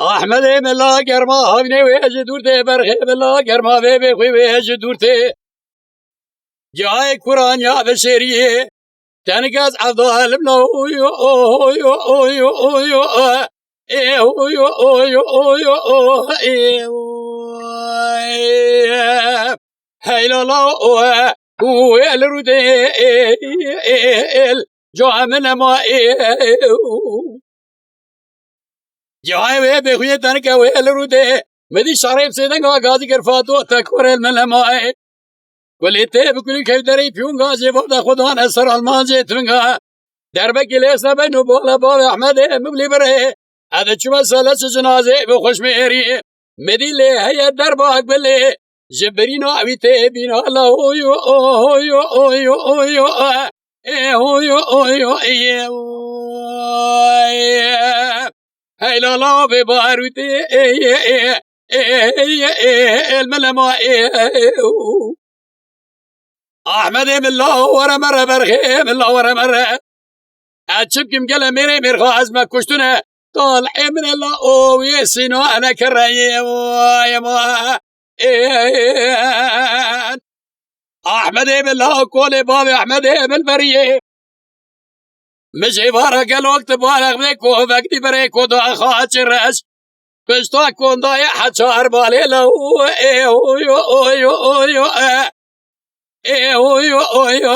احمد ملا گرما هاوینه ویج دورته برخه ملا گرما وی بخوی ویج دورته جای قرآن یا بشریه تنگاز عبدال ملا اویو اویو اویو اویو اویو اویو اویو هیلا لا ويل رودي جوا من ما جاي بخوي تنك ويل رودي مدي شريف سيدن غازي كرفاتو تكور الملما وليته بكل كيدري فيون غازي بودا خدان اسر المانجي ترنغا دربك ليس بينو بولا بابا احمد مبلي بره هذا شو مساله جنازه بخوش ميري مدي لي هي دربك بلي جبرينو عبيته بينا الله اويو اويو اويو اويو اويو اويو هاي لا لا بباروتي الملما احمد من الله ورا مره برخي من الله ورا مره اتشبكم قال ميري ميرخو عزمك كشتنا طالع من الله او يسينو انا كراي يا ما احمد بالله قول بابي احمد بالبريه مجي بارك الوقت بارك بيكو وقتي بريكو دو خاطرش بشتا كون ضايع حشار بالي لو اويو اويو اويو اويو اويو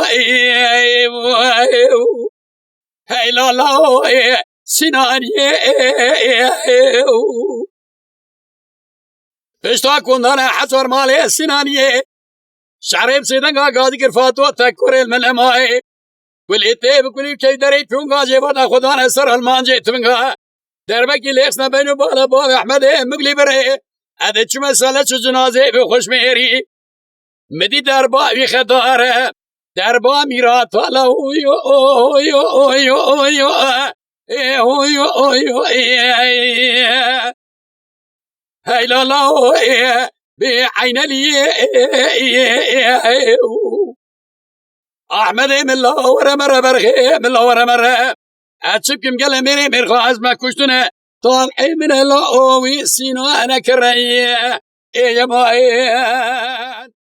هاي لا لا سناني بشتا كوندانا حصر مالي السنانية شعريب سيدنغا قادي كرفاتو تكور الملماء والإتي بكل كيدري فيونغا جيبانا خدانا سر المانجي تبنغا دربكي ليسنا بينو بالا بابا أحمد مقلي بري هذا چو مسالة چو جنازي بخوش ميري مدي دربا بي خداره دربا ميرات والا اويو اويو اويو اويو اويو اويو هاي لا لا بعين لي احمد من الله ورا مره برخي من الله ورا مره اتشبكم قال ميري ميرخو عزمك كشتنا طالع من الله اوي سينو انا كريه يا ما